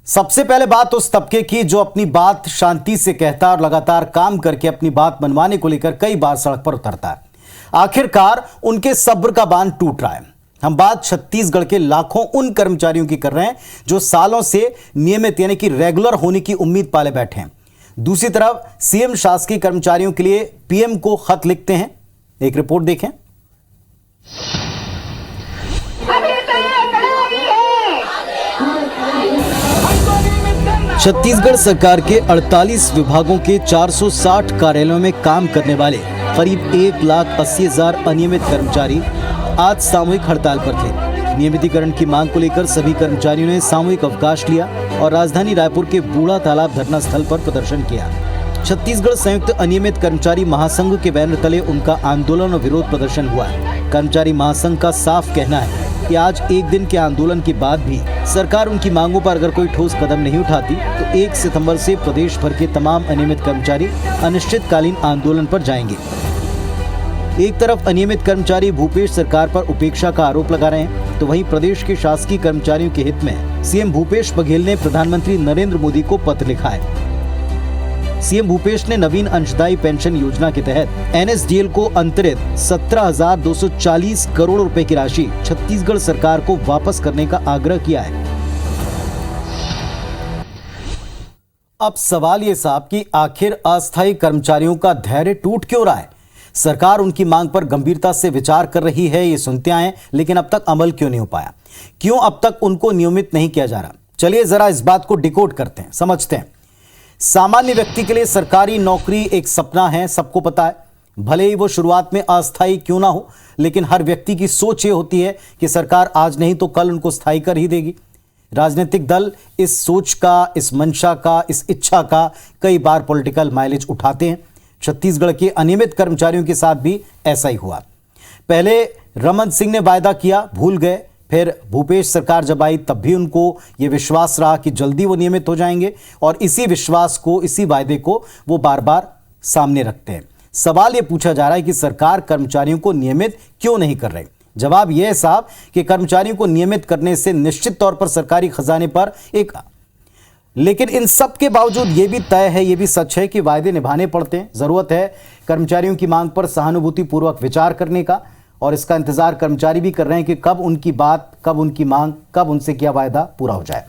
सबसे पहले बात उस तबके की जो अपनी बात शांति से कहता है और लगातार काम करके अपनी बात मनवाने को लेकर कई बार सड़क पर उतरता है। आखिरकार उनके सब्र का बांध टूट रहा है। हम बात छत्तीसगढ़ के लाखों उन कर्मचारियों की कर रहे हैं जो सालों से नियमित यानी कि रेगुलर होने की उम्मीद पाले बैठे हैं। दूसरी तरफ सीएम शासकीय कर्मचारियों के लिए पीएम को खत लिखते हैं। एक रिपोर्ट देखें। छत्तीसगढ़ सरकार के 48 विभागों के 460 कार्यालयों में काम करने वाले करीब 1,80,000 अनियमित कर्मचारी आज सामूहिक हड़ताल पर थे। नियमितीकरण की मांग को लेकर सभी कर्मचारियों ने सामूहिक अवकाश लिया और राजधानी रायपुर के बूढ़ा तालाब धरना स्थल पर प्रदर्शन किया। छत्तीसगढ़ संयुक्त अनियमित कर्मचारी महासंघ के बैनर तले उनका आंदोलन और विरोध प्रदर्शन हुआ। कर्मचारी महासंघ का साफ कहना है कि आज एक दिन के आंदोलन के बाद भी सरकार उनकी मांगों पर अगर कोई ठोस कदम नहीं उठाती तो 1 सितंबर से प्रदेश भर के तमाम अनियमित कर्मचारी अनिश्चितकालीन आंदोलन पर जाएंगे। एक तरफ अनियमित कर्मचारी भूपेश सरकार पर उपेक्षा का आरोप लगा रहे हैं, तो वहीं प्रदेश के शासकीय कर्मचारियों के हित में सीएम भूपेश बघेल ने प्रधानमंत्री नरेंद्र मोदी को पत्र लिखा है। सीएम भूपेश ने नवीन अंशदायी पेंशन योजना के तहत एनएसडीएल को अंतरित 17,240 करोड़ रुपए की राशि छत्तीसगढ़ सरकार को वापस करने का आग्रह किया है। अब सवाल ये साहब कि आखिर अस्थायी कर्मचारियों का धैर्य टूट क्यों रहा है? सरकार उनकी मांग पर गंभीरता से विचार कर रही है, ये सुनते आए, लेकिन अब तक अमल क्यों नहीं हो पाया? क्यों अब तक उनको नियमित नहीं किया जा रहा? चलिए जरा इस बात को डिकोड करते हैं, समझते हैं। सामान्य व्यक्ति के लिए सरकारी नौकरी एक सपना है, सबको पता है। भले ही वो शुरुआत में अस्थायी क्यों ना हो, लेकिन हर व्यक्ति की सोच ये होती है कि सरकार आज नहीं तो कल उनको स्थायी कर ही देगी। राजनीतिक दल इस सोच का, इस मंशा का, इस इच्छा का कई बार पॉलिटिकल माइलेज उठाते हैं। छत्तीसगढ़ के अनियमित कर्मचारियों के साथ भी ऐसा ही हुआ। पहले रमन सिंह ने वायदा किया, भूल गए। फिर भूपेश सरकार जब आई तब भी उनको ये विश्वास रहा कि जल्दी वो नियमित हो जाएंगे और इसी विश्वास को, इसी वायदे को वो बार बार सामने रखते हैं। सवाल ये पूछा जा रहा है कि सरकार कर्मचारियों को नियमित क्यों नहीं कर रही? जवाब यह है साहब कि कर्मचारियों को नियमित करने से निश्चित तौर पर सरकारी खजाने पर लेकिन इन सब के बावजूद ये भी तय है, ये भी सच है कि वायदे निभाने पड़ते हैं। जरूरत है कर्मचारियों की मांग पर सहानुभूतिपूर्वक विचार करने का, और इसका इंतजार कर्मचारी भी कर रहे हैं कि कब उनकी बात, कब उनकी मांग, कब उनसे किया वायदा पूरा हो जाए।